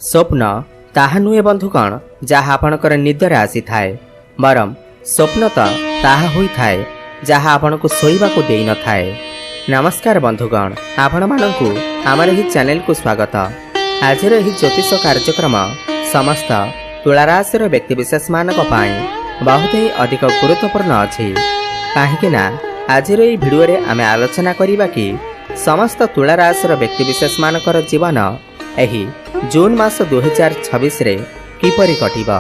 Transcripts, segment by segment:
स्वप्न ताहा नुहे बंधुगण जहाँ आपणकर निदरे आसी थाए बरम स्वप्न तो ताहा होई थाए जहाँ आपन को शोइबा को देई न थाए। नमस्कार बंधुगण, आपण मानकु आमर ही चैनल को स्वागत। आज ज्योतिष कार्यक्रम समस्त तुलाराशि व्यक्तिविशेष मानक पाई बहुत ही अधिक गुरुत्वपूर्ण अच्छी कहीं आज भिडियो रे आमे आलोचना करिबा कि समस्त तुलाराशि व्यक्तिविशेष मानकर जीवन एही जून मास 2026 रे किपरि कटिब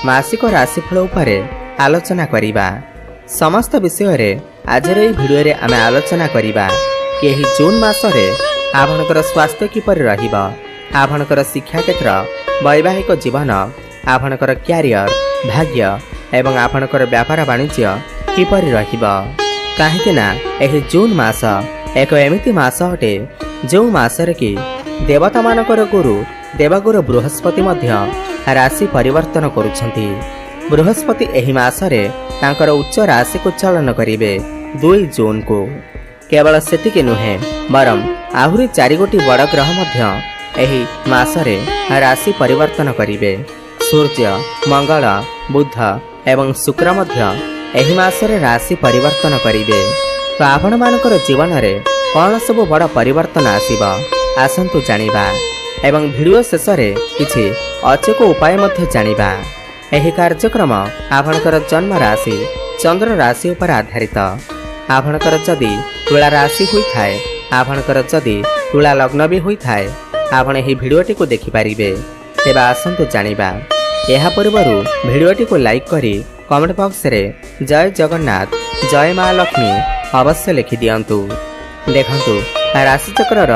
मासिक राशिफल उपरे आलोचना करिबा। समस्त विषय रे आज भिडियो रे आमे आलोचना करिबा कि एही जून मास रे आपनकर स्वास्थ्य किपरि रहिब, आपनकर शिक्षा क्षेत्र, वैवाहिक जीवन, आपनकर क्यारियर, भाग्य एवं आपनकर व्यापार वाणिज्य किपरि रहिब। काहेकि ना एही जून मास एक एमिति मास अटे जो मासरे कि देवता मानकर गुरु देवगुरु बृहस्पति मध्य राशि परिवर्तन करुछंती। बृहस्पति एही मासरे तांकर उच्च राशि को चलन करिवे 2 जून को। केवल सेतिके नुहे बरम आहुरी 4 गोटी बड़ ग्रह मध्य एही मासरे राशि परिवर्तन करिवे। सूर्य, मंगल, बुध एवं शुक्र मध्य एही मासरे राशि परिवर्तन करिवे। तो आपण मानकर जीवन रे कौन सब बड़ परिवर्तन आसीब आसंतु जानिबा एवं वीडियो शेष रे किछि अचेक उपाय मध्य जानिबा। एही कार्यक्रम आपणकर जन्म राशि चंद्र राशि पर आधारित। आपणकर जदि तुला राशि होई थाए, आपणकर जदि तुला लग्न भी होई थाए, आपण एही वीडियोटी को देखि पारिबे। तेबा आसंतु जानिबा। एहा पूर्वरु वीडियोटी को लाइक करी कमेंट बॉक्स रे जय जगन्नाथ जय मां लक्ष्मी अवश्य लिखि दियंतु। देखंतु राशि चक्रर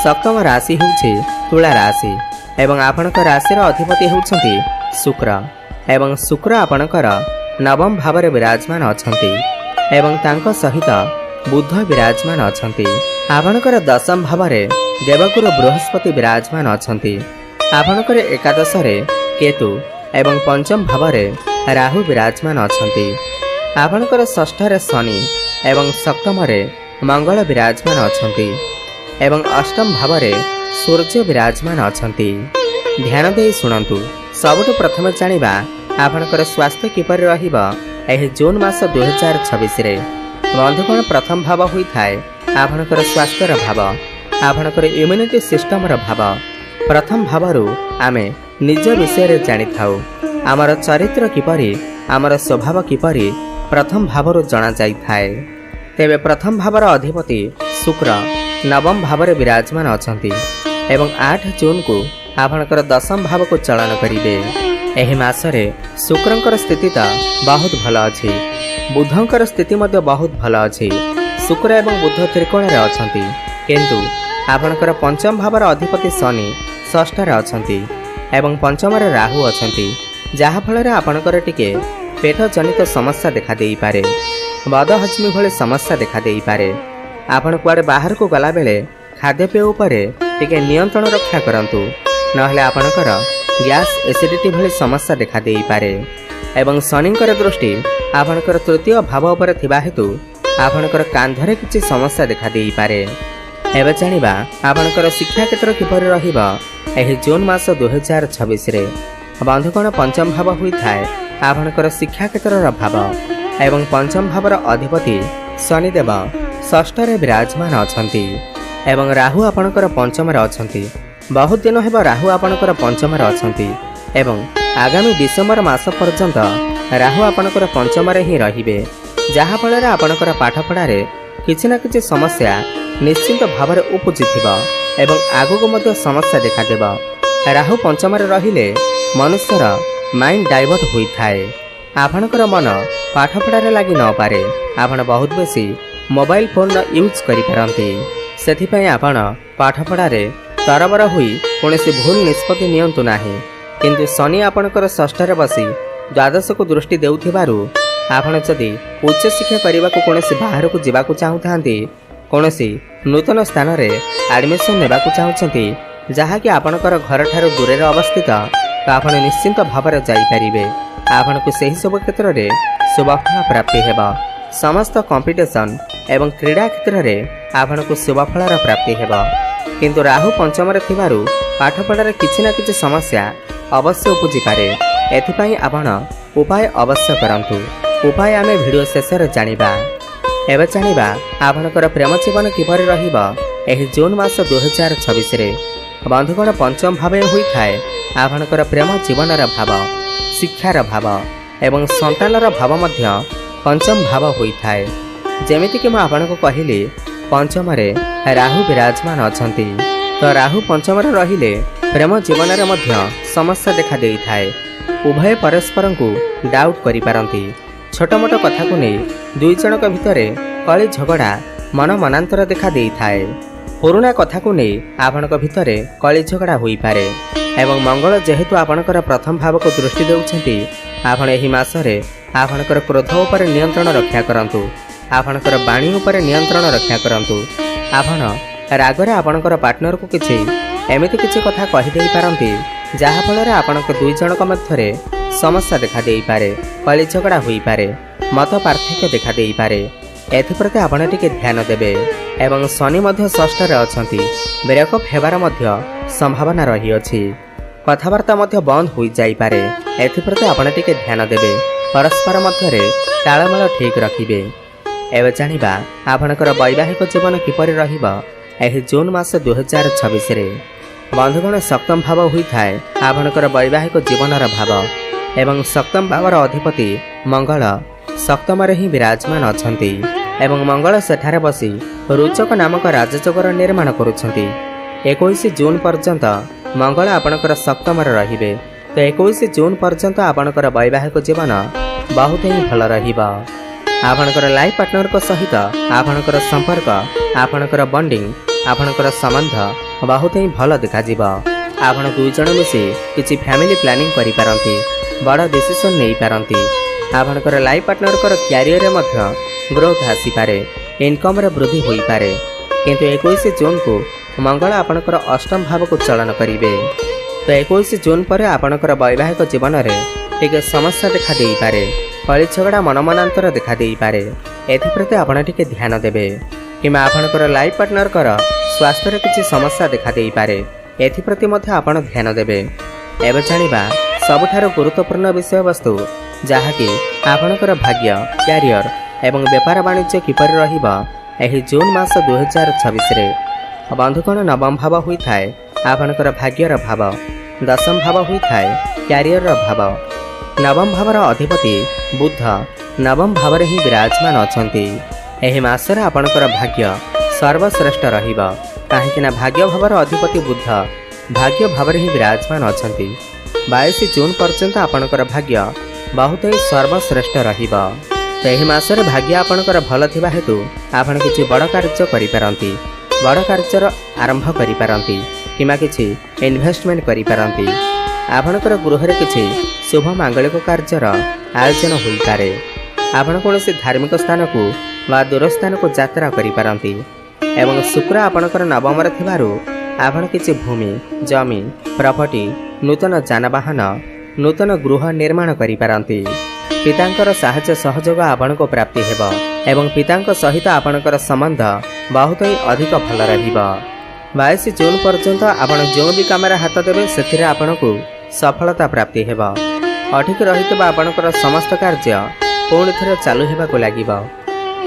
सप्तम राशि होउछि तुला राशि एवं आपणकर राशि अधिपति होउछंती शुक्र एवं शुक्र आपणकर नवम भाव रे विराजमान अछंती एवं तांको सहित बुध विराजमान अछंती। आपणकर दशम भाव रे देवगुरु बृहस्पति विराजमान अछंती। आपणकर एकादश रे केतु एवं पंचम भाव रे राहु विराजमान अछंती। आपणकर षष्ठ रे शनि एवं सप्तम रे मंगल विराजमान अछंती एवं अष्टम भाव रे सूर्य विराजमान अछंती। ध्यान दे सुनंतु। सबुठु प्रथम जानिबा आपणकर स्वास्थ्य किपरि रहिब एही जून मास 2026 रे। बंधुगण, प्रथम भाव होई थाए आपणकर स्वास्थ्यर भाव, आपणकर इम्यूनिटी सिस्टम र भाव। प्रथम भावरु आमे निज विषय रे जानि थाउ। आमर चरित्र किपरि, आमर स्वभाव किपरि प्रथम भावरु जणा जाई थाए। तेबे प्रथम भावर अधिपति शुक्र नवम भाव रे विराजमान अछंती एवं 8 जून को आपणकर दशम भाव को चलन करिवे। एही मासरे शुक्रंकर स्थिति ता बहुत भल अछि, बुधंकर स्थिति मध्ये बहुत भल अछि। शुक्र एवं बुध त्रिकोण रे अछंती, किंतु आपणकर पंचम भावर अधिपति शनि षष्ठ रे अछंती एवं पंचम रे राहु अछंती, जाहा फल रे आपणकर टिके पेट जनित समस्या देखा देई पारे, बद हजमी भली समस्या देखा देई पारे। आपण कुआडे बाहर को गला बेले खाद्यपेय उपरे टिके नियंत्रण रक्षा करंतु, नहले आपणकर गैस एसिडिटी भली समस्या देखा देई पारे। एवं शनिकर दृष्टि आपणकर तृतीय भाव उपरे थिबा हेतु आपणकर कांधरे किछि समस्या देखा देई पारे। एबे जानिबा आपणकर शिक्षा क्षेत्र किपरि रहिब एही जून मास 2026 रे। बंधुगण, पंचम भाव होई थाए आपणकर शिक्षा क्षेत्र भाव एवं पंचम भावर अधिपति शनिदेव षष्ठ रे विराजमान अछंती एवं राहु आपणकर पंचम रे अछंती। बहुत दिन हेब राहु आपणकर पंचम रे अछंती एवं आगामी डिसेम्बर मास पर्यंत राहु आपणकर पंचम रे ही रहिबे, जहा फल रे आपणकर पाठ पढ़ा रे किछि ना किछि समस्या निश्चित भाव रे उपजिथिबा एवं आगुको मध्ये समस्या देखा देबा। राहु पंचम रे रहिले मनुष्यर माइंड डाइवर्ट होई थाए। आपणकर मन पाठ पढ़ारे लगी न पारे, आपण बहुत बेसी मोबाइल फोन यूज करि पारंती। सेथिपई आपण पाठ पढ़ारे तरबर होई कोनोसी भूल निष्पत्ति नियंतु नाही। किंतु शनि आपणकर षष्ठ रे बसी द्वादश को दृष्टि देउथिबारु आपण जदि उच्च शिक्षा करबा को कोनोसी बाहर को जिबा को चाहुथांती, कोनोसी नूतन स्थान रे एडमिशन नेबा को चाहुछंती, जहा कि आपणकर घर ठारो दूरे रे अवस्थित, तो आपण निश्चिंत भाव रे जाई परिबे। आपण को सही सब क्षेत्र रे शुभफल प्राप्ति हेबा। समस्त कंपटीशन एवं क्रीड़ा क्षेत्र रे आपण को शुभफलर प्राप्ति हेबा। किंतु राहु पंचम पाठपढ़ार किछि ना किछि समस्या अवश्य उपजिपे। एथिपाई आपण उपाय अवश्य करंतु। उपाय आमे वीडियो शेष रे जानिबा। एबे जानिबा आपनकर प्रेम जीवन किपरि रहिबा एही जून मास 2026 रे। बंधुगण पंचम भावे होई थाए आपनकर प्रेम जीवनर भाव, शिक्षार भाव एवं संतानर भाव मध्य पंचम भाव होई थाए। जेमिति कि मैं आपनको कहिली पंचम रे राहु विराजमान अछंती, तो राहु पंचम रे रहिले प्रेम जीवन रे मध्य समस्या देखा देई थाए। उभय परस्पर को डाउट करि पारंती। छोट मोट कथा को नहीं दुई जनक भितरे कली झगड़ा मन मनांतर देखा देई थाए। पुराना कथा को नहीं आपनक भितरे कली झगड़ा होई पारे। एवं मंगल जेहेतु आपनकर प्रथम भाव को दृष्टि देउछंती, आपण एही मासरे आपनकर क्रोध उपर नियंत्रण रक्षा करंतु। आपनकर बाणी उपर नियंत्रण रक्षा करंतु। आपण रागरे आपनकर पार्टनर को किछि एमिति किछि कथा कहि देई पारंती जहा फल आपनक दुई जनक मध्यरे समस्या देखा देई पारे, कली झगड़ा होई पारे, मत पार्थक्य देखा देई पारे। एथिप्रति आपण टिके ध्यान देबे। एवं शनि मध्य षष्ठ रे अछंती, ब्रेकअप हेबार मध्य संभावना रही अछि। कथावार्ता मध्य बंद होई जाई पारे। एथिप्रति आपण टिके ध्यान देबे। परस्पर मध्यरे तालमेल ठीक रखिबे। एबे जानिबा आपनकर वैवाहिक जीवन किपरि रहिबा एही जून मास 2026 रे। बंधुगण सप्तम भाव होई थाए आपनकर वैवाहिक जीवनर भाव एवं सप्तम भावर अधिपति मंगल सप्तम रे ही विराजमान अछंती। एवं मंगल सेठारे बसी रुचक नामक राजयोगर निर्माण करुछंती। 21 जून पर्यंत मंगल आपनकर सप्तम रे रहिबे। तो 21 जून पर्यंत आपनकर वैवाहिक जीवन बहुत ही भल रहिबा। आपनकर लाइफ पार्टनर को सहित आपनकर संपर्क, आपनकर बॉन्डिंग, आपनकर संबंध बहुत ही भल देखा जिबा। आपण दुई जण मिसी किछि फैमिली प्लानिंग करि पारंती, बड़ डिसीजन नै पारंती। आपनकर लाइफ पार्टनर कर कैरियर रे मध्य ग्रोथ आसी पारे, इनकम रे वृद्धि होई पारे। किंतु 21 जून को मंगल आपनकर अष्टम भाव को चलन करिवे। तो 21 जून पर आपनकर वैवाहिक जीवन रे टिके समस्या देखा देई पारे, कली झगड़ा मनमनांतर देखा देई पारे। एथिप्रति आपण टिके ध्यान देबे। किमा आपनकर लाइफ पार्टनर कर स्वास्थ्य रे किछि समस्या देखा देई पारे। एथिप्रति मध्य आपण ध्यान देबे। एबे जानिबा सबठारो गुरुत्वपूर्ण विषय वस्तु जहाँकि आपनकर भाग्य, कैरियर एवं व्यापार वाणिज्य किपरि रहिबा एही जून मास 2026 रे। बंधुगण नवम भाव होई थाए आपनकर भाग्यर भाव, दशम भाव होई थाए कैरियर भाव। नवम भावर अधिपति बुध नवम भाव रे ही विराजमान अछंती। एही मासरे आपनकर भाग्य सर्वश्रेष्ठ रहिबा, काहेकि ना भाग्य भावर अधिपति बुध भाग्य भाव रे ही विराजमान अछंती। 22 जून पर्यंत आपनकर भाग्य बहुत ही सर्वश्रेष्ठ रहिबा। तो एही मासरे भाग्य आपनकर भल थिबा हेतु आपण किछि बड़ कार्य करि पारंती, बड़ कार्यर आरंभ करि पारंती, किमा किछि इन्वेस्टमेंट करि पारंती। आपनकर गृह रे किछि शुभ मांगलिक कार्यर आयोजन होई पारे। आपण कोनोसी धार्मिक स्थान को वा दूर स्थान को यात्रा करि पारंती। एवं शुक्र आपनकर नवम रे थिबारु आपण किछि भूमि, जमी, प्रॉपर्टी, नूतन जानवाहन, नूतन गृह निर्माण करि पारंती। पितांकर साहाय्य सहयोग आपण को प्राप्ति हेबा एवं पितांक सहित आपनकर संबंध बहुत ही अधिक भल रहिबा। 22 जून पर्यंत आपण जो भी काम हाथ देबे सेथिरे आपण को सफलता प्राप्ति हेबा। अठिक रहितबा आपनकर समस्त कार्य पुणी थरे चालू हेबाको लागिबा।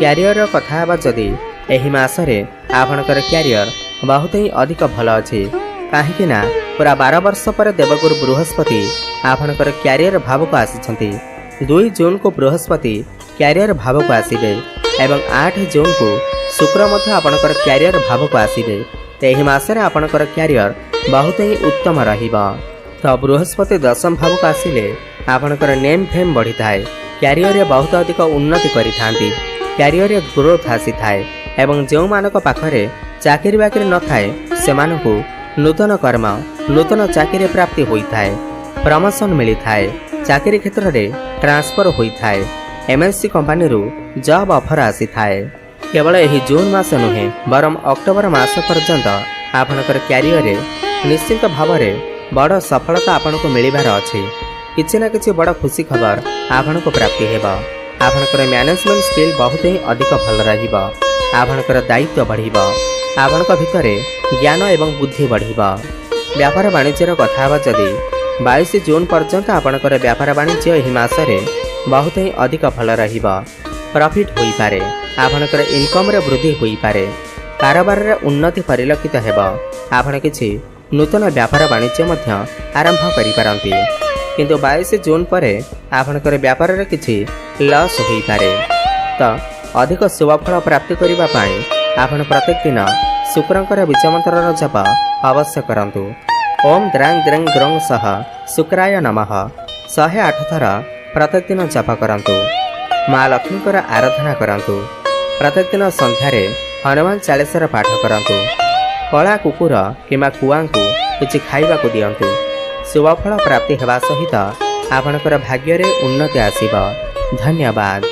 कैरियर कथा हेबा जदि एही मासरे आपनकर कैरियर बहुत ही अधिक भल अछि, काहेकि ना पूरा 12 वर्ष पर देवगुरु बृहस्पति आपनकर कैरियर भाव को आसीछंती। 2 जून को बृहस्पति कैरियर भाव को आसीबे एवं 8 जून को शुक्र मध्य आपनकर कैरियर भाव को आसीबे। एही मासरे आपनकर कैरियर बहुत ही उत्तम रहिबा। तो बृहस्पति दशम भाव को आसिले आपनकर नेम फेम बढ़ी थाए, कैरियर रे बहुत अधिक उन्नति करि थांती, कैरियर रे ग्रोथ आसी थाए। एवं जो मानक पाखरे चाकरी बाकरी न थाए सेमानकु नूतन कर्म, नूतन चाकरी प्राप्ति होई थाए, प्रमोशन मिली थाए, चाकरी क्षेत्र रे ट्रांसफर होई थाए, एमएनसी कंपनी रु जॉब ऑफर आसी थाए। केवल एही जून मास नुहे बरम अक्टोबर मास पर्यंत आपनकर कैरियर रे निश्चित भाव रे बड़ सफलता आपन को मिलिबार अछि। किछि ना किछि बड़ खुशी खबर आपन को प्राप्ति हेबा। आपनकर मैनेजमेंट स्किल बहुत ही अधिक भल रहिबा। आपनकर दायित्व बढ़िबा। ଆପଣଙ୍କ ଭିତରେ ଜ୍ଞାନ ଏବଂ ବୁଦ୍ଧି ବଢ଼ିବ। व्यापार वाणिज्यर कथा जदि 22 जून पर्यंत आपणकर व्यापार वाणिज्य यह मासरे बहुत ही अधिक भल रहिब। प्रॉफिट होई पारे, आपणकर इनकम रे वृद्धि होई पारे, कारोबार रे उन्नति परिलक्षित हेब। आपण किछि नूतन व्यापार वाणिज्य मध्य आरंभ करि पारंती, किंतु 22 जून पर आपणकर व्यापार रे किछि लॉस होई पारे। तो अधिक शुभफल प्राप्त करबा पई आपण प्रत्येक दिन शुक्रंकर बीज मंत्रर जप अवश्य करंतु। ओम द्रांग द्रंग ग्रंग सह शुक्राय नमः 108 थर प्रत्येक दिन जप करंतु। माँ लक्ष्मीकर आराधना करंतु। प्रत्येक दिन संध्यारे हनुमान चालीसार पाठ करंतु। कला कुकुर किंवा कुआंकु किछि खाइबाकु दियंतु। शुभफल प्राप्ति हेबा सहित आपणकर भाग्य रे उन्नति आसीब। धन्यवाद।